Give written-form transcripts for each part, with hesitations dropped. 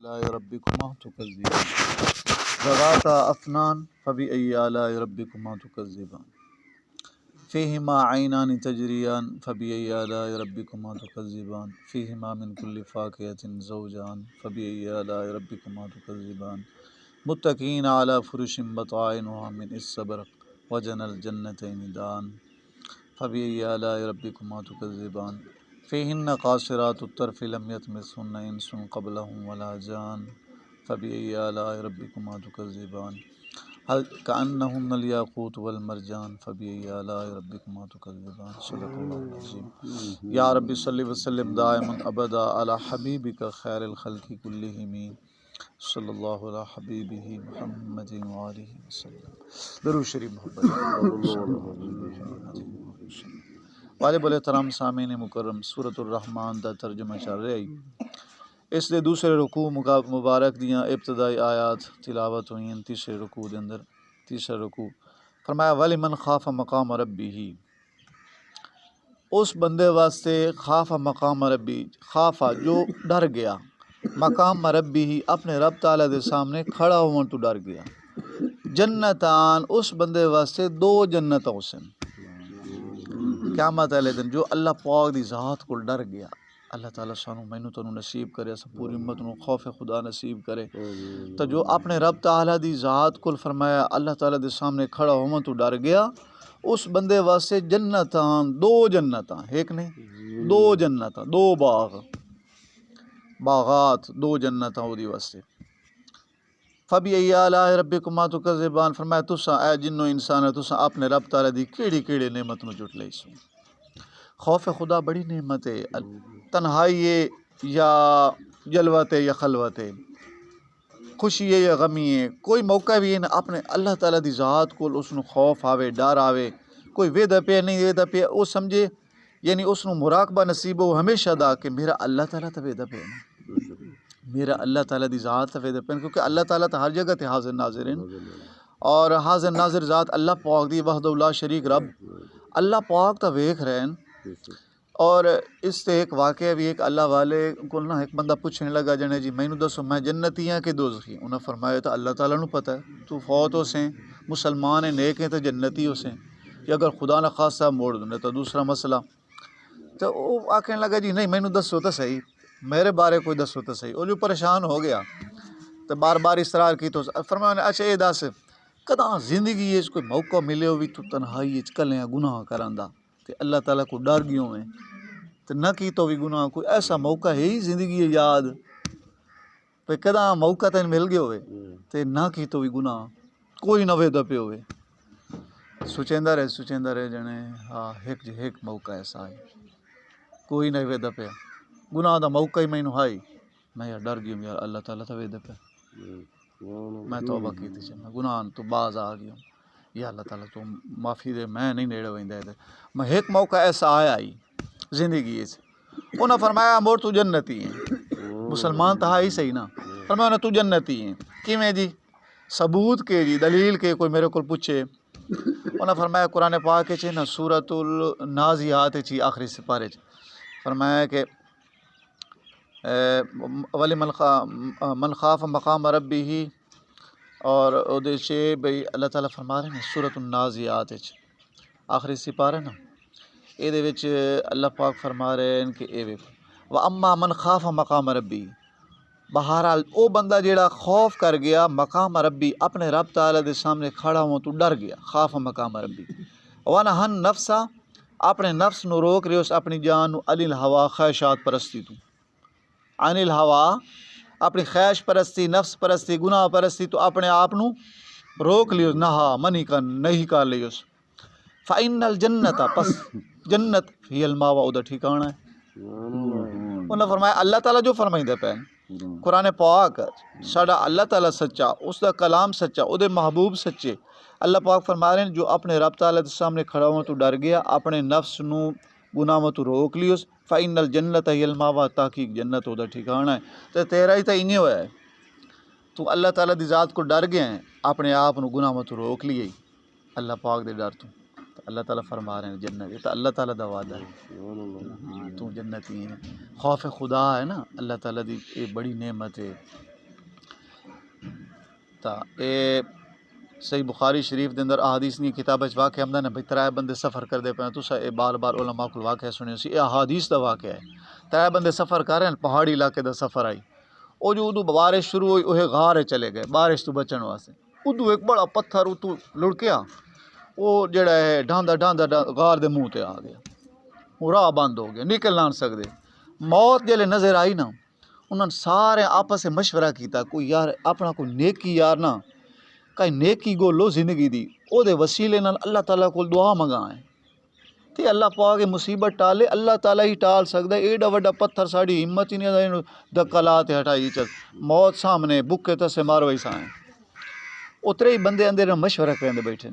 آلاء ربکما تکذبان ذواتا افنان فبأی آلاء ربکما تکذبان فیہما عینان تجریان فبأی آلاء ربکما تکذبان فیہما من کل فاکہۃ زوجان فبأی آلاء ربکما تکذبان متکئین علی فرش بطائنها من استبرق وجنى الجنتین دان فبأی آلاء ربکما تکذبان فیہن قاصرات الطرف لم یطمثہن انس قبلہم ولا جان فبأی آلاء ربکما تکذبان کأنہن الیاقوت والمرجان فبأی آلاء ربکما تکذبان صدق اللہ العظیم۔ یا رب صلی وسلم دائما ابدا علی حبیبک خیر الخلق کلہم صلی اللہ علی حبیبہ محمد وآلہ وسلم۔ درود شریف محبت والے احترام سامعین مکرم، سورۃ الرحمن دا ترجمہ چل رہا ہے۔ اس دے دوسرے رکوع مبارک دیاں ابتدائی آیات تلاوت ہوئی ہیں۔ تیسرے رکوع دے اندر تیسرا رکوع فرمایا وَلِمَنْ خَافَ مَقَامَ رَبِّهِ، اس بندے واسطے خاف مقام ربی، خافا جو ڈر گیا، مقام ربی اپنے رب تعالیٰ دے سامنے کھڑا ہون تو ڈر گیا۔ جنتان اس بندے واسطے دو جنت حسن قیامت والے دن جو اللہ پاک دی ذات کو ڈر گیا۔ اللہ تعالیٰ سانو مینوں تانوں نصیب کرے، اس پوری امت نو خوف خدا نصیب کرے۔ تو جو اپنے رب تعالیٰ دی ذات کو فرمایا اللہ تعالیٰ دے سامنے کھڑا ہون تو ڈر گیا، اس بندے واسطے جنتان دو جنتاں، ایک نہیں دو جنتاں، دو باغات، دو جنتاں وہ دی واسطے۔ فبأی آلاء ربکما تکذبان فرمایا تساں اے جنو انسان تساں اپنے رب تعالیٰ دی کیڑی کیڑے نعمت نو جٹ لئی سو۔ خوف خدا بڑی نعمت ہے، تنہائی ہے یا جلوت ہے یا خلوت ہے، خوشی ہے یا غمی ہے، کوئی موقع بھی ہے نا اپنے اللہ تعالیٰ دی ذات کو اس نو خوف آوے، ڈر آوے، کوئی ویدہ پہ نہیں ویدہ پہ وہ سمجھے، یعنی اس نو مراقبہ نصیب ہو ہمیشہ دا کہ میرا اللہ تعالیٰ تا ویدہ پہ نا، میرا اللہ تعالیٰ دی ذات تا ویدہ پہ، کیونکہ اللہ تعالیٰ تا ہر جگہ تے حاضر ناظر ہیں، اور حاضر ناظر ذات اللہ پاک دی وحدہ لا شریک رب اللہ پاک تا ویکھ رہے ہیں۔ اور اس سے ایک واقعہ بھی ایک اللہ والے کو نا ایک بندہ پوچھنے لگا جنے جی مینوں دسو میں جنتی ہاں کہ دوزخی؟ انہوں نے فرمایا تو اللہ تعالیٰ نو پتہ ہے، تو فوت ہو سیں مسلمان ہیں نیک ہیں تو جنتی ہو سیں، یا اگر خدا نہ خاصہ موڑ دیں تو دوسرا مسئلہ۔ تو وہ آکھنے لگا جی نہیں مینوں دسو تو صحیح، میرے بارے کوئی دسو تو صحیح۔ وہ جو پریشان ہو گیا تو بار بار اصرار کی تو فرمایا اچھا یہ دس کداں زندگی ہے کوئی موقع ملے ہو بھی تو تنہائی کلیں گناہ کرن دا تے اللہ تعالیٰ کو ڈر گیوں میں تو نہ کی تو بھی گناہ، کوئی ایسا موقع ہے ہی زندگی ہے یاد پہ کداں موقع تین مل گئے ہوئے تے نہ کی تو بھی گناہ کوئی نہ ویدہ پہ ہوئے۔ سوچیندہ رہے جنے ہاں ایک موقع ایسا ہے کوئی نہ ویدہ پہ گناہ دا موقع ہی مینوں ہائی، میں یار ڈر گیوں یار اللہ تعالیٰ تا ویدہ پہ میں توبہ کی تھی میں گناہ تو باز آ گیا یا اللہ تعالیٰ تو معافی دے میں نہیں نیڑے ویندہ ہے۔ میں ایک موقع ایسا آیا ہی زندگی سے انہوں نے فرمایا مور تو جنتی ہیں، مسلمان تھا ہی صحیح نا، فرمایا انہوں تو جنتی ہیں کیویں جی ثبوت کے جی دلیل کے کوئی میرے کو پوچھے۔ انہوں نے فرمایا قرآن پاک چ نا سورۃ النازعات چی آخری سپارے چ فرمایا کہ وَلِمَنْ خَافَ مَقَامَ رَبِّهِ، اور اودے سے بھئی اللہ تعالیٰ فرما رہے ہیں سورۃ النازعات آخری سپارہ نا اے دے وچ اللہ پاک فرما رہے ہیں کہ اے ویکھو وَأَمَّا مَنْ خَافَ مَقَامَ رَبِّهِ، بہرحال او بندہ جیڑا خوف کر گیا مقام ربی اپنے رب تعالیٰ دے سامنے کھڑا ہوں تو ڈر گیا، خاف مقام ربی وَنَهَا النَّفْسَ اپنے نفس نو روک رہے اس اپنی جان نو عن الہوا خواہشات پرستی تو، عن الہوا اپنی خواہش پرستی نفس پرستی گناہ پرستی تو اپنے آپ نو روک لیو، نہا منی کا نہیں کر لیوس۔ فَإِنَّ الْجَنَّةَ پس جنت ہی الماوا او دا ٹھکانہ ہے۔ انہوں نے فرمایا اللہ تعالیٰ جو فرمائیں دے پہن قرآن پاک ساڑا اللہ تعالیٰ سچا، اس دا کلام سچا، او دے محبوب سچے۔ اللہ پاک فرما رہے ہیں جو اپنے رب تعالیٰ دے سامنے کھڑا ہوں تو ڈر گیا، اپنے نفس نو گناہ میں تو روک لیوس۔ فَإِنَّ الْجَنَّةَ هِيَ الْمَأْوَىٰ تحقیق جنت ہوتا ٹھکانہ ہے۔ تو تیرا ہی تو انہیں ہوا ہے، تو اللہ تعالیٰ دی ذات کو ڈر گیا ہے، اپنے آپ نو گناہ میں تو روک لیے اللہ پاک دے ڈر تو اللہ تعالیٰ فرما رہے ہیں جنت، یہ تو اللہ تعالیٰ دا وعدہ ہے تو جنتی ہیں۔ خوف خدا ہے نا اللہ تعالیٰ دی یہ بڑی نعمت ہے، دیتا. اے صحیح بخاری شریف دے اندر احادیث دی کتاب وچ واقعہ آمدا نے بھئی 3 بندے سفر کردے پے. تساں اے بار بار علماء کول واقعہ سنیا سی. اے احادیث دا واقعہ ہے. 3 بندے سفر کر رہے ہیں, پہاڑی علاقے دا سفر آئی. او جو ادو بارش شروع ہوئی اوہ غار چلے گئے بارش تو بچن واسطے. ادو ایک بڑا پتھر اتو لڑکیا, وہ جڑا ہے ڈھاندا غار دے منہ تے آ گیا. وہ راہ بند ہو گیا, نکل نہ سکدے. موت جلے نظر آئی نا, انہوں نے سارے آپس سے مشورہ کیتا کوئی یار اپنا کوئی نیکی یار نا کئی نیکی گو لو زندگی دی او دے وسیلے نال اللہ تعالیٰ کو دعا منگائیں تے اللہ پاک مصیبت ٹالے. اللہ تعالیٰ ہی ٹال سکدا ہے. ایڈا وڈا پتھر ساڑی ہمت ہی نہیں دھکا لا تے ہٹائی چل موت سامنے بکے تسے مارو ایسا ہیں. اترے ہی بندے اندر مشورہ کریں بیٹھے.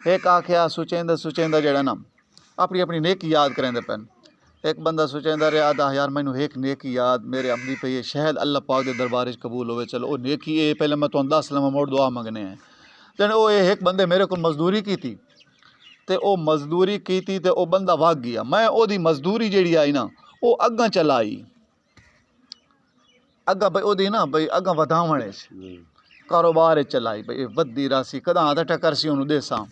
ایک آکھیا سوچیندہ جڑا نا اپنی اپنی نیکی یاد کریں پین. ایک بندہ سوچیندہ رہا آدھا یار مینوں ایک نیکی یاد میرے عملی پہ یہ شاید اللہ پاک دے دربار قبول ہوئے. چلو او نیکی اے پہلے میں تو 10 لمحہ موڑ دعا منگنے ہیں. جن او ایک بندے میرے کو مزدوری کی تھی تے او مزدوری کیتی تے او بندہ بھاگ گیا. میں او دی مزدوری جیڑی آئی نا او اگاں چلائی اگاں بھئی او دی نا بھئی اگاں ودھاونے کاروبار چلائی بھئی ودی راسی کداں آدھا ٹکرسی انہوں دے سام.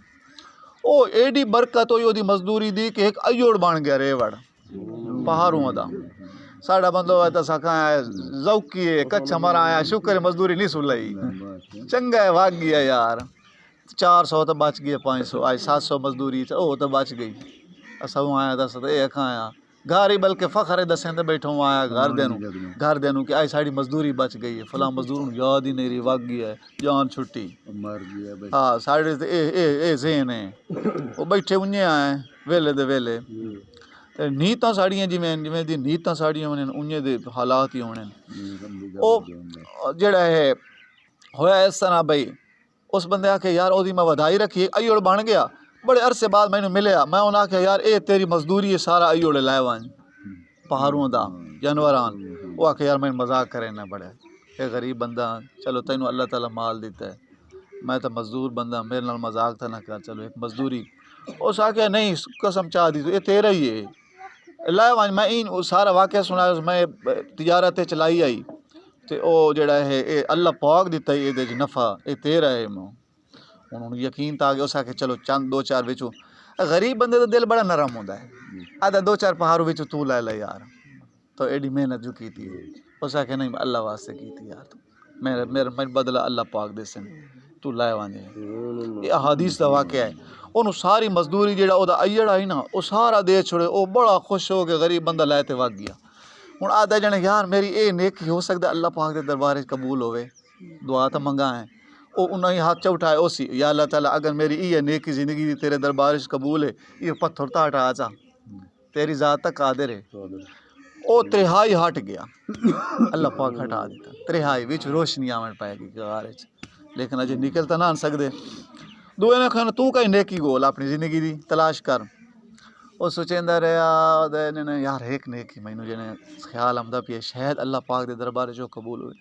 او ایڈی برکت ہوئی او دی مزدوری دی کہ ایک ایوڑ بن گیا ریوڑ پہاڑوں دا. ساڑا بندو ہے تسا کھایا ذوقی ہے کچھا مرا آیا شکر مزدوری نہیں سلائی چنگا ہے بھاگ گیا یار. 400 تو بچ گیا 500 آئی 700 مزدوری او تو بچ گئی. اساں آیا دس اے کھایا گھر ہی بلکہ فخر دسیں تے بیٹھا ہوں آیا گھر دینوں کہ آئی ساڑی مزدوری بچ گئی ہے فلاں مزدور یاد ہی نہیں رہی بھاگ گیا ہے جان چھٹی مر گیا. ہاں ساڑے اے ذہن ہے وہ بیٹھے انہیں آئے ویلے دے ویلے نیتاں ساڑیاں جویں دی نیتاں ساڑیاں ہونے انہیں دے حالات ہی ہونے. او جڑا ہے ہویا اس طرح بھئی اس بندے آکھے یار او دی میں ودائی رکھی ایوڑ بن گیا. بڑے عرصے بعد میں ملیا میں انہوں نے آکھے یار اے تیری مزدوری ہے سارا ایوڑ لائے وان پہاڑوں دا جانوران. وہ آکھے یار میں مذاق کرے نہ بڑے اے غریب بندہ چلو تینوں اللہ تعالیٰ مال دیتا ہے میں تو مزدور بندہ میرے نال مذاق تھا نہ کر چلو ایک مزدوری. اس آکھے نہیں قسم چاہ دی تو اے تیرا ہی ہے لائے وان. میں این سارا واقعہ سنایا میں تجارت چلائی آئی تے او جڑا ہے اے اللہ پاک دیتا ہے اے نفع اے تیرا ہے. انہوں نے یقین تھا کہ اس آکھے چلو چند 2-4 وچوں غریب بندے دا دل بڑا نرم ہوندا ہے. آدھا 2-4 پہاڑوں وچوں تو لے لے یار تو ایڈی محنت جو کی تھی اس آکھے نہیں اللہ واسطے کی تھی یار تو میرا بدلہ اللہ پاک دے سن تو لائے وانے. یہ احادیث دا واقعہ ہے. انہوں ساری مزدوری جڑا او دا ایڑ آئی نا او سارا دے چھوڑے. او بڑا خوش ہو کے غریب بندہ لائے تے واگ گیا. ہن آدھا جنے یار میری اے نیکی ہو سکتا اللہ پاک دے دربار قبول ہوئے دعا تو منگائیں. او انہوں ہی ہاتھ اٹھائے او سی یا اللہ تعالیٰ اگر میری یہ نیکی زندگی دی تیرے دربار قبول ہے یہ پتھر تا ہٹا جا تیری ذات تک قادر ہے. او 3 ہٹ گیا اللہ پاک ہٹا دیتا 3 وچ روشنی آمن پائے گی غار وچ لیکن اجے نکل تو نہ سکدے. دوئے نے کہنا تو کئی نیکی گول اپنی زندگی دی تلاش کر. وہ سوچیندہ رہا یار ایک نیکی مینوں جنے خیال آمدا پیا شاید اللہ پاک دے دربار جو قبول ہوئے.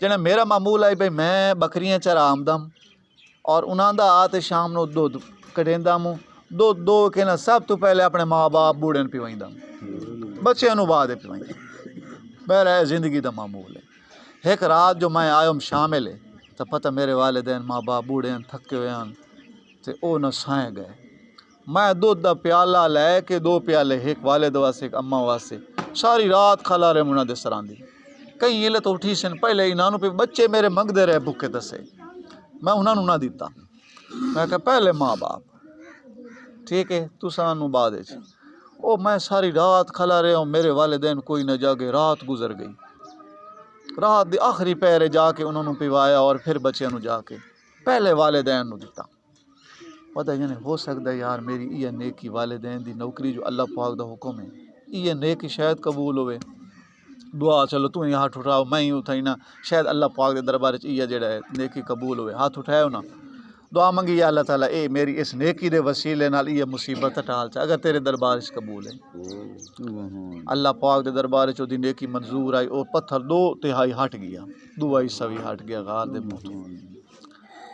جنے میرا معمول ہے بھئی میں بکریاں چرا آمدم اور انہاں دا آتے شام نو دودھ کڈیندا موں دو کہنا سب تو پہلے اپنے ماں باپ بوڑھے پیوائندا بچیاں نو بعد پیوائندا. میرا زندگی دا معمول ہے. ایک رات جو میں آیام شامل ہے تو پتہ میرے والدین ماں باپ بوڑھے ہیں تھکے ہوئے ہیں تے او نہ سائیں گئے. میں دودھ دا پیالہ لے کے 2 پیالے ایک والد واسطے ایک اماں واسطے ساری رات کھلا رہے منا دے سراندی. کئی یہ تو اٹھی سن پہلے انہوں پہ بچے میرے منگدے رہے بھوکے دسے میں انہوں نے نہ دیتا. میں کہا پہلے ماں باپ ٹھیک ہے تو سانو بعد او میں ساری رات کھلا رہے ہوں میرے والدین کوئی نہ جاگے. رات گزر گئی. رات دی آخری پہرے جا کے انہوں نے پیوایا اور پھر بچیاں نو جا کے پہلے والدین نو دیتا. پتہ یعنی ہو سکتا ہے یار میری یہ نیکی والدین دی نوکری جو اللہ پاک دا حکم ہے یہ نیکی شاید قبول ہوئے. دعا چلو تو ہی ہاتھ اٹھاؤ میں ہی اٹھائی نا شاید اللہ پاک دے دربار یہ جڑا ہے نیکی قبول ہوئے. ہاتھ اٹھاؤ نا دعا منگی یا اللہ تعالیٰ اے میری اس نیکی دے وسیلے نال یہ مصیبت ٹال چا اگر تیرے دربار قبول ہے. اللہ پاک دے دربار دی نیکی منظور آئی. او پتھر 2/3 ہٹ گیا 2/3 ہٹ گیا غار دے منہ تو.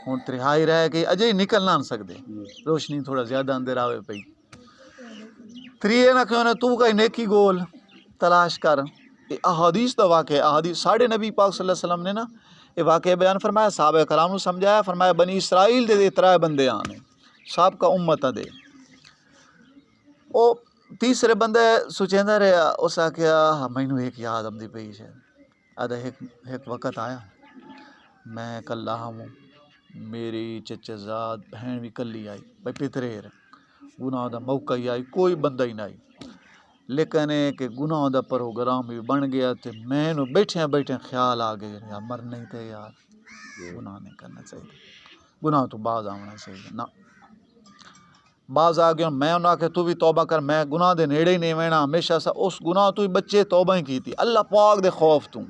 ہن 3 رہ گئی اجے نکل نہ سکدے روشنی تھوڑا زیادہ اندر آوے پئی. 3 نہ کہنا تو کئی نیکی گول تلاش کر احادیث دا واقعہ، احادیث ساڑھے نبی پاک صلی اللہ علیہ وسلم نے نا یہ واقعہ بیان فرمایا، صحابہ کرام نے سمجھایا، فرمایا بنی اسرائیل دے 3 بندے آنے سابقہ امت دے، او تیسرے بندے سوچیندہ رہا، اس آکھیا مینو ایک یاد آمدی پئی ہے، آدھا ایک وقت آیا میں کلہ ہوں، میری چچا زاد بہن بھی کلی آئی، بھائی پتریر گناہ دا موقع ہی آئی، کوئی بندہ ہی نہ آئی، لیکن کہ گناہ دا پروگرام بھی بن گیا تے میں نو بیٹھے خیال آ گئے یار مرنا ہی تے یار گناہ نہیں کرنا چاہیے، گناہ تو باز آنا چاہیے نہ باز آ گیا، میں انہوں کہ تو بھی توبہ کر، میں گناہ دے نیڑے ہی نہیں وینا، ہمیشہ سا اس گناہ تو ہی بچے توبہ ہی کی تھی، اللہ پاک دے خوف تو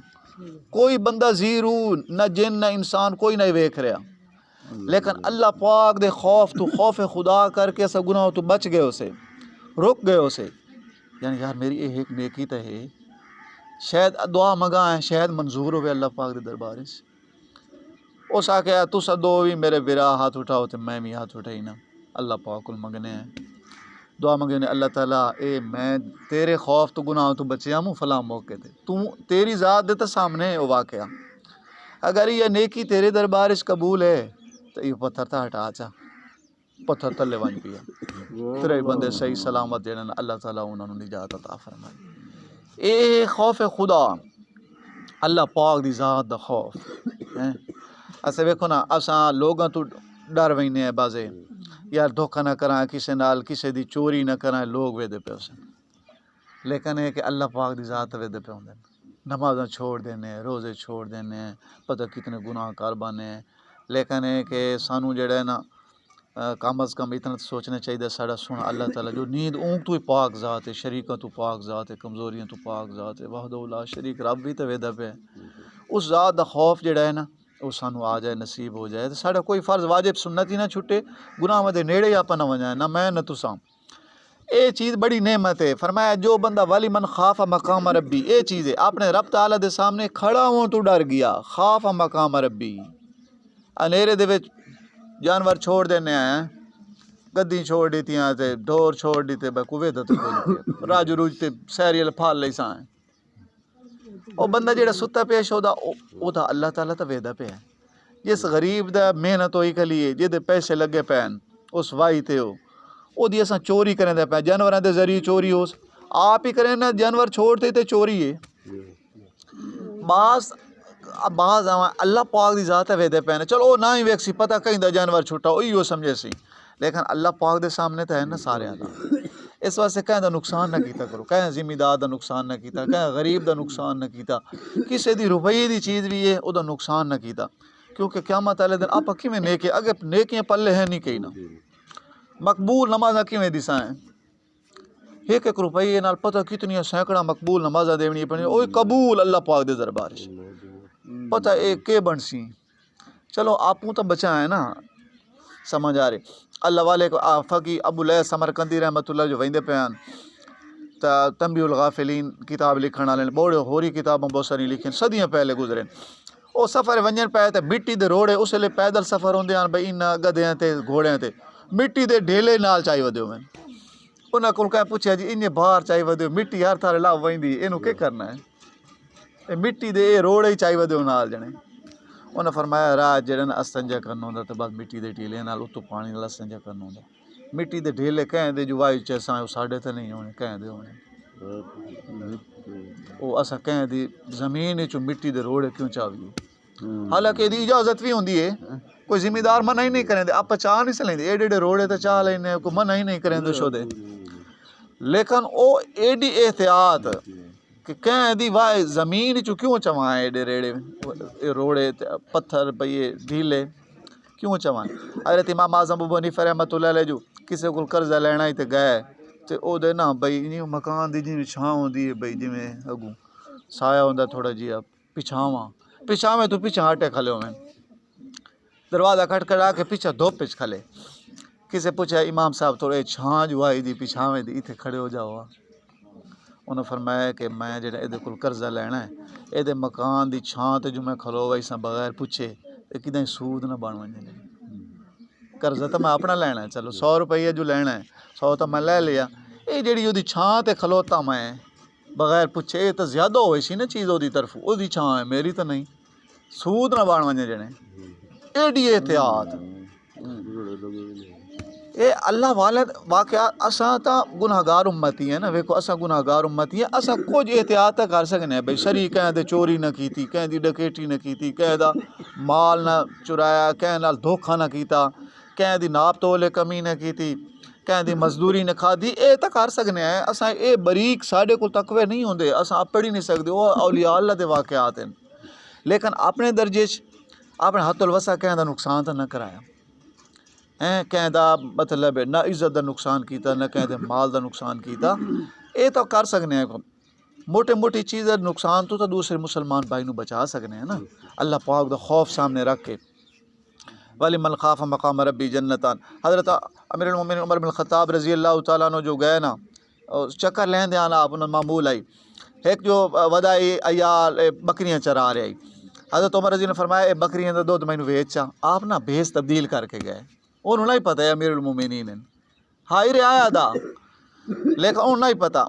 کوئی بندہ زیرو نہ جن نہ انسان کوئی نہیں ویکھ رہا، لیکن اللہ پاک دے خوف تو خوف خدا کر کے ایسا گناہ تو بچ گئے اسے رک گئے اسے، یعنی یار میری ایک نیکی تے ہے، شاید دعا منگائیں شاید منظور ہوئے اللہ پاک دے دربار سے، اس آکھیا تسا دو بھی میرے برا ہاتھ اٹھاؤ تے میں بھی ہاتھ اٹھائی نا، اللہ پاک کو منگنے ہیں دعا منگنے، اللہ تعالیٰ اے میں تیرے خوف تو گناہ تو بچیا ہوں فلاں موقع تے تو تیری ذات دے تو سامنے ہے وہ واقعہ، اگر یہ نیکی تیرے دربار سے قبول ہے تو یہ پتھر تا ہٹا چا، پتھر تلے ون پیا، 3 بندے صحیح سلامت جڑن اللہ تعالیٰ انہوں نے نجات عطا فرمائی، اے خوف خدا اللہ پاک دی ذات دا خوف اسے ویکھو نا اساں لوگاں تو ڈر وینے ہیں بازے یار دھوکا نہ کرائیں کسے نال کسے دی چوری نہ کرائیں، لوگ ویدے پہ اسے، لیکن ہے کہ اللہ پاک دی ذات ویدے پہ ہوندے نمازاں چھوڑ دینے روزے چھوڑ دینے پتہ کتنے گناہ کار بانے، لیکن ہے کہ سانو جڑا ہے نا کم از کم اتنا سوچنا چاہیے ساڑا سونا اللہ تعالیٰ جو نیند اونگ تو ہی پاک ذات ہے، شریکہ تو پاک ذات ہے، کمزوریاں تو پاک ذات ہے، وحدہ لا شریک رب بھی تو ویدہ پہ اس ذات دا خوف جڑا ہے نا وہ سانو آ جائے نصیب ہو جائے تو ساڑا کوئی فرض واجب سنت ہی نہ چھٹے، گناہ دے نیڑے آپ نہ ونجائیں نہ میں نہ تساں، اے چیز بڑی نعمت ہے، فرمایا جو بندہ ولی من خاف مقام ربی، اے چیز ہے اپنے رب تعالیٰ دے سامنے کھڑا ہوں تو ڈر گیا، خاف مقام ربی، انیرے دے وچ جانور چھوڑ دینے ہیں، گدی چھوڑ دیتیاں تے ڈور چھوڑ دیتے بے کوئے تو کوئی راج روج تے سیریل پھال لئی سائیں، او بندہ جیڑا ستا پیش ہو دا او دا اللہ تعالیٰ تا ویدہ پہ ہے، جس غریب دا محنت ہوئی کلیے جے پیسے لگے پین اس وائی تے ہو او دی اساں چوری کریں دے پہ جانوراں دے ذریعے چوری ہو آپ ہی کریں نا جانور چھوڑتے تے چوری ہے، بعض اللہ پاک دی ذات ویدے پہ چلو نہ ہی ویک سی پتہ کہیں دا جانور چھوٹا وہی وہ سمجھے سی، لیکن اللہ پاک دے سامنے تو ہے نا سارے آدھا، اس واسطے کہیں دا نقصان نہ کیتا کرو، کہیں ذمہ دا نقصان نہ کیتا، کہیں غریب دا نقصان نہ کیتا، کسی دی روپیے دی چیز بھی ہے او دا نقصان نہ کیتا، کیونکہ قیامت والے دن آپ کیویں نیکے اگے نیکیاں پلے ہیں نہیں کہیں نا، مقبول نمازاں کیویں دسائیں، 1 روپیے نال پتہ کتنی سینکڑا مقبول نمازاں دیونی پڑی، اوہ قبول اللہ پاک دے دربار سے پتہ اے کے بنسی، چلو آپوں تو بچائیں نا سمجھ آ رہے، اللہ والے کو فقی ابو لیث سمرقندی رحمۃ اللہ جو ویندے پیان تا تنبیہ الغافلین کتاب لکھن والے بڑے ہوری کتاباں بہت ساری لکھیں صدیاں پہلے گزرے، او سفر ونجن پے تے مٹی دے روڑے اس لیے پیدل سفر ہوندے ہیں بھئی ان گدھیاں تے گھوڑیاں تے مٹی دے ڈھیلے نال چائی ودے ہوئے، انہاں کول کہیں پوچھیا جی انہیں باہر چائی ودے مٹی ہر تھارے لا ویندی اینوں کی کرنا ہے، اے مٹی دے روڑے ہی چائی ودے نال جنے، انہاں فرمایا راہ جڑن استنجا کرنا ہوندا تے بس مٹی دے ڈھیلے نال اتوں پانی نال استنجا کرنا ہوندا، مٹی دے ڈھیلے کہیں دے جو وائی چیساں ساڈے تے نہیں ہونے کہیں دے ہونے، او اساں کہیں دی زمین وچوں مٹی دے روڑے کیوں چاویے، حالانکہ دی اجازت بھی ہوندی ہے، کوئی ذمہ دار منع ہی نہیں کریں دے، آپ چاہ نہیں سلیندے ایڈے ایڈے روڑے تے چاہ لینے کوئی منع ہی نہیں کریں دے شو دے، لیکن او ایڈی احتیاط کہ کہیں دی وائے زمین چو کیوں چوائیں ایڈے ریڑے روڑے پتھر پئیے ڈھیلے کیوں چوائیں، حضرت امام اعظم ابو حنیفہ رحمۃ اللہ علیہ جو کسے کو قرضہ لینا ہی تے گئے تے او دے نا بھئی مکان دی جی چھاں ہوندی ہے بھئی جویں اگوں سایہ ہوندا تھوڑا جیا پچھاویں تو پیچھے ہٹے کھلے ہوئے، دروازہ کھٹکھٹا کے پیچھے دھوپ پچ کھلے، کسے پوچھا امام صاحب تھوڑے چھاں جو آئی دی پچھاویں دی اتنے کھڑے ہو جاؤ، انہوں نے فرمایا کہ میں جڑا اے کول قرضہ لینا ہے اے دے مکان دی چھاں تے جو میں کھلو وئی سا بغیر پوچھے اے کدیں سود نہ بن ونجے، قرضہ تو میں اپنا لینا ہے چلو 100 روپیہ جو لینا ہے 100 تو میں لے لیا، اے جڑی وہ چھاں تے کھلوتا میں بغیر پوچھے یہ تو زیادہ ہوئے سی نا چیز وہ طرف وہ چھاں ہے میری تو نہیں سود نہ بان ونجے جنے ایڈی احتیاط اے اللہ والے واقعات اساں تا گناہ گار امتی ہیں نا ویکھو اساں گناہ گار امتی ہیں اساں کچھ احتیاط تا کر سکنے ہیں بھئی شری کہیں دے چوری نہ کیتی کہیں دی ڈکیٹی نہ کیتی کہیں دا مال نہ چرایا کہیں نال دھوکھا نہ کیتا کہیں دی ناپ تولے کمی نہ کیتی کہیں دی مزدوری نہ کھادی اے تا کر سکنے ہیں اساں اے بریک ساڈے کول تقوی نہیں ہوندے اساں پڑھ ہی نہیں سکدے وہ اولیاء اللہ دے واقعات ہیں لیکن اپنے درجے چ اپنے حد الوسع کہیں دا نقصان تا نہ کرایا کہیں دا مطلب نہ عزت دا نقصان کیتا نہ کہیں دے مال دا نقصان کیتا اے تو کر سکنے ہیں موٹے موٹی چیز نقصان تو دوسرے مسلمان بھائی نو بچا سکنے ہیں نا اللہ پاک دا خوف سامنے رکھ کے وَلِمَنْ خَافَ مَقَامَ رَبِّهِ جَنَّتان حضرت امیر المومنین عمر بن الخطاب رضی اللہ تعالیٰ عنہ جو گئے نا چکر لین دے آنا آپ انہوں معمول آئی ایک جو ودائی ایال بکریاں چرا رہے آئی حضرت عمر رضی نے فرمایا اے بکریاں دا دودھ میں ویچا آپ نا بھیس تبدیل کر کے گئے انہوں نہیں پتہ ہے امیر المومنین ہائی رے آیا دا لیکن انہوں نہیں پتہ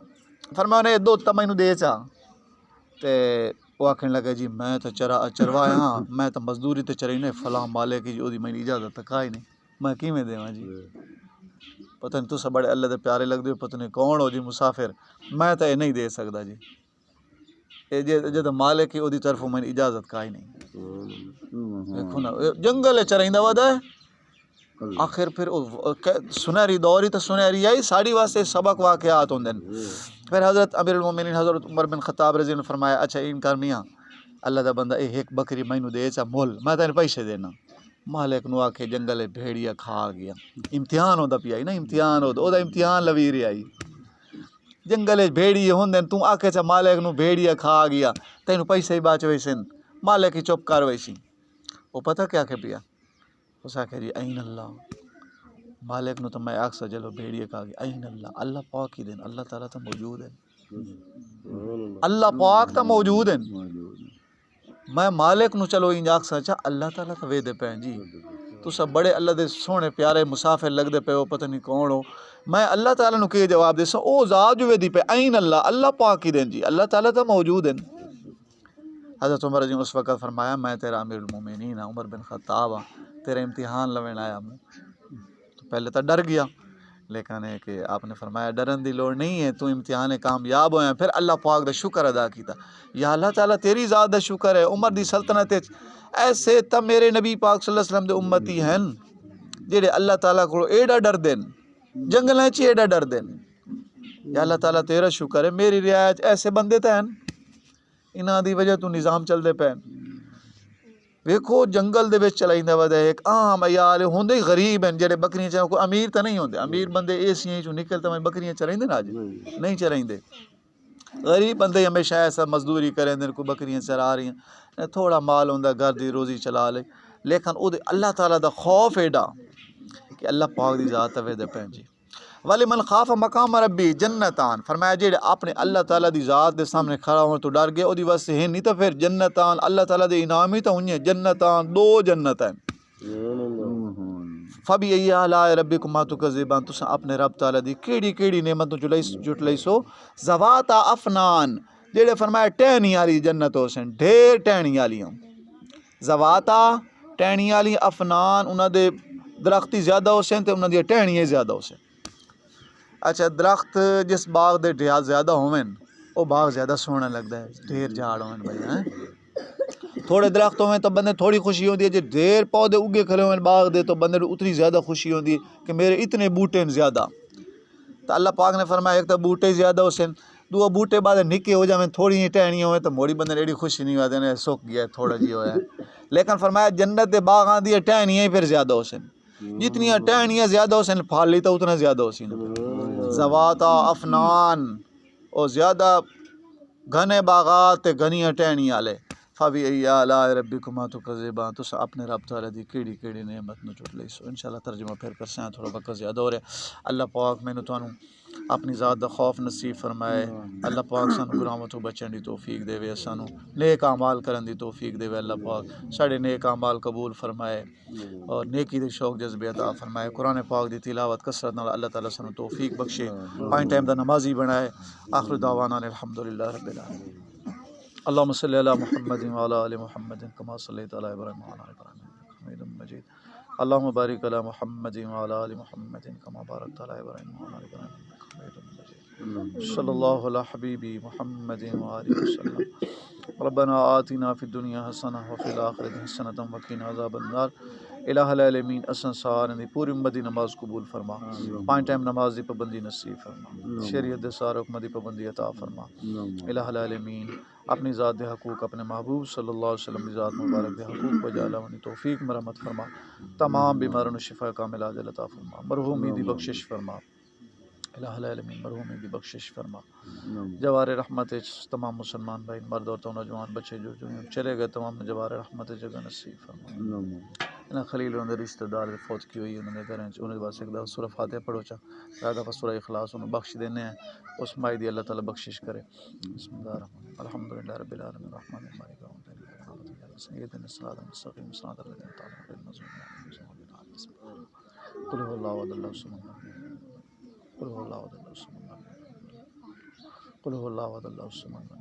فرمایا انہیں دودھ تا میں دے چا تے وہ آکھنے لگا جی میں تو چروایا ہاں میں تو مزدوری تے چرئی نہیں فلاں مالے کی جو دی میں اجازت تک آئی نہیں میں کی میں دیواں جی پتہ نہیں تسا بڑے اللہ دے پیارے لگ دے پتہ نہیں کون ہو جی مسافر میں تو یہ نہیں دے سکتا جی یہ جد مالک کی دی طرف میں اجازت کا ہی نہیں دیکھو نا جنگل چرائندہ ودا ہے آخر پھر سنہری دوری تو سنہری آئی ساڑی واسطے سبق واقعات ہوندے پھر حضرت امیر المومنین حضرت عمر بن خطاب رضی نے فرمایا اچھا ان کر میاں اللہ دا بندہ ایک بکری مینوں دے چا مول میں تین پیسے دینا مالک نو آکھے جنگل بھیڑیا کھا گیا امتحان ہوندا پیا نا امتحان ہوندا امتحان لویری آئی جنگل بھیڑی ہوندے تو آکھے چا مالک نو بھیڑیا کھا گیا تینوں پیسے ہی باچ ویسن مالک ہی چپ کر ویسی وہ پتہ کیا کہ پیا اس آکھے جی این اللہ مالک نو تو میں آکھ سا جلو بھیڑیا کھا گیا این اللہ اللہ پاک ہی دین اللہ تعالیٰ تو موجود ہے اللہ پاک تو موجود ہے میں مالک نو چلو انج آکھ سا چا اللہ تعالیٰ تو وے دے پین جی تو سب بڑے اللہ دے سونے پیارے مسافر لگ دے پے ہو پتہ نہیں کون ہو میں اللہ تعالیٰ نو کہ جواب دے سا او ذات جو وے دی پہ این اللہ اللہ پاک ہی دین جی اللہ تعالیٰ تو موجود ہے حضرت عمر رضی اس وقت فرمایا میں تیرا امیر المومنین عمر بن خطاب تیرے امتحان لوین آیا ہوں تو پہلے تو ڈر گیا لیکن ہے کہ آپ نے فرمایا ڈرن دی لوڑ نہیں ہے تو امتحان کامیاب ہوئے ہیں پھر اللہ پاک دا شکر ادا کیتا یا اللہ تعالیٰ تیری ذات دا شکر ہے عمر دی سلطنت ایسے تب میرے نبی پاک صلی اللہ علیہ وسلم دے امتی ہیں جڑے اللہ تعالیٰ کو ایڈا ڈر دین جنگلیں چی ایڈا ڈر دین یا اللہ تعالیٰ تیرا شکر ہے میری رعایت ایسے بندے تے ہیں انہاں دی وجہ تو نظام چل دے پین ویکھو جنگل دے وچ چلائیندہ ودا ایک عام عیال ہوندے غریب ہیں جڑے بکریاں چراں کوئی امیر تے نہیں ہوندے امیر بندے ایسیاں چوں نکلتے میں بکریاں چرائیندے نا اج نہیں چرائیندے غریب بندے ہمیشہ ایسا مزدوری کریں دے کوئی بکریاں چرا رہی ہیں تھوڑا مال ہوندا گھر دی روزی چلا لے لیکن او اللہ تعالیٰ دا خوف ایڈا کہ اللہ پاک دی ذات وے دے پین جی وَلِمَنْ خَافَ مَقَامَ رَبِّهِ جَنَّتان فرمایا جڑے اپنے اللہ تعالیٰ دی ذات دے سامنے کھڑا ہون تو ڈر گئے او دی واسطے ہیں نہیں تو پھر جنتان اللہ تعالیٰ دے انعام ہی تو ہوئیں جنتان دو جنتیں فَبِأَيِّ آلَاءِ رَبِّكُمَا تُكَذِّبَانِ تُساں اپنے رب تعالیٰ دی کیڑی کیڑی نعمتوں جٹ لئی سو ذواتا افنان جڑے فرمایا ٹہنی والی جنت ہو سن ڈھیر ٹہنی والیاں ذواتا ٹہنی والی افنان انہاں دے درختی زیادہ ہو سن تے انہاں دی ٹہنیاں زیادہ ہو سن اچھا درخت جس باغ دے ڈھیال زیادہ ہوئیں وہ باغ زیادہ سونا لگتا ہے ڈھیر جھاڑ ہوئیں بھائی ہیں تھوڑے درخت ہوئیں تو بندے تھوڑی خوشی ہوتی ہے جب ڈھیر پودے اگے کھلے ہوئیں باغ دے تو بندے اتنی زیادہ خوشی ہوتی ہے کہ میرے اتنے بوٹے ہیں زیادہ تو اللہ پاک نے فرمایا ایک تو بوٹے زیادہ ہو سن دو بوٹے بعد نکے ہو جائیں تھوڑی ہی ٹہنیاں ہوئیں تو موڑی بندے ایڈی خوشی نہیں ہوتی ہے سوکھ گیا ہے تھوڑا جی ہوا ہے لیکن فرمایا جنت دے باغ آن دی ٹہنیاں ہی پھر زیادہ ہو سن جتنی ٹہنیاں زیادہ ہو سن پھال لی تو اتنا زیادہ ہو سن زواتا افنان اور زیادہ گھنے باغات گھنیاں ٹہنیاں والے فبأي آلاء ربكما تكذبان تس اپنے رب تعالی دی کیڑی کیڑی نعمت نو چٹ لیسو انشاءاللہ ترجمہ پھر کر سیاں تھوڑا وقت زیادہ ہو رہا اللہ پاک میں نے تانوں اپنی ذات دا خوف نصیب فرمائے اللہ پاک سانو گناہاں تو بچن دی توفیق دے وے سانو نیک اعمال کرن دی توفیق دے وے اللہ پاک ساڈے نیک اعمال قبول فرمائے اور نیکی دے شوق جذبے عطا فرمائے قرآن پاک دی تلاوت کثرت نال اللہ تعالی سانو توفیق بخشے پانچ ٹائم دا نمازی بنائے آخر دعوانا الحمدللہ رب العالمین اللهم صل على محمد وعلى ال محمد كما صليت على ابراهيم وعلى ال ابراهيم انك حميد مجيد اللهم بارك على محمد وعلى ال محمد كما باركت على ابراهيم وعلى ال ابراهيم انك حميد مجيد صلى الله على حبيبي محمد وآله وسلم ربنا آتنا في الدنيا حسنة وفي الآخرة حسنة وقنا عذاب النار الہ العالمین اساں سارے دی پوری امت دی نماز قبول فرما پانچ ٹائم نماز دی پابندی نصیب فرما شریعت دے سارے حکم دی پابندی عطا فرما الہ العالمین اپنی ذات دے حقوق اپنے محبوب صلی اللہ علیہ وسلم دی ذات مبارک دے حقوق بجا لاونی توفیق مرحمت فرما تمام بیماروں کو شفا کامل عاجل عطا فرما مرحومی دی بخشش فرما الہ العالمین مرحومی دی بخشش فرما جوار رحمت تمام مسلمان بھائی مرد عورتوں نوجوان بچے جو چلے گئے تمام جوار رحمت جگہ نصیب فرما انہاں خلیل انہوں نے رشتہ دار فوت کی ہوئی انہوں نے گھریں انہوں نے بس ایک دفعہ سورہ فاتحہ پڑھو چا ایک دفعہ سورہ اخلاص انہوں بخش دینے ہیں اس مائی دی اللہ تعالیٰ بخشش کرے بسم اللہ الرحمن الرحیم الحمدللہ رب العالمین الرحمن الرحیم سیدنا الصراط المستقیم صراط الذین انعمت علیہم غیر المغضوب علیہم قل هو اللہ احد اللہ الصمد قل هو اللہ احد اللہ الصمد قل هو اللہ احد اللہ الصمد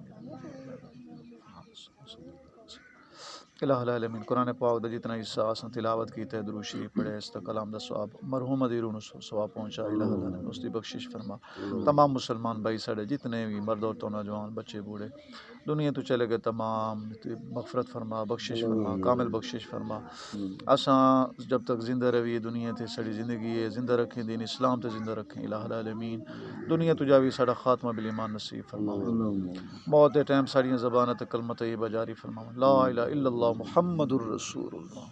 الہ العالمین قرآن پاک دا جتنا حصہ آسان تلاوت کی تے درود شریف پڑھے اس تا کلام دا ثواب مرحوم دی روح نو ثواب پہنچا الہ العالمین اس دی بخشش فرما تمام مسلمان بھائی ساڈے جتنے بھی مرد عورتوں نوجوان بچے بوڑھے دنیا تو چلے گئے تمام مغفرت فرما بخشش فرما کامل بخشش فرما اساں جب تک زندہ روی دنیا تے ساڈی زندگی ہے زندہ رکھیں دین اسلام تے زندہ رکھیں الہ العالمین دنیا تو جاوی ساڈا خاتمہ بالایمان نصیب فرما موت دے ٹائم ساڈیاں زباناں تے کلمہ طیبہ جاری فرما لا الہ الا اللہ محمد الرسول اللہ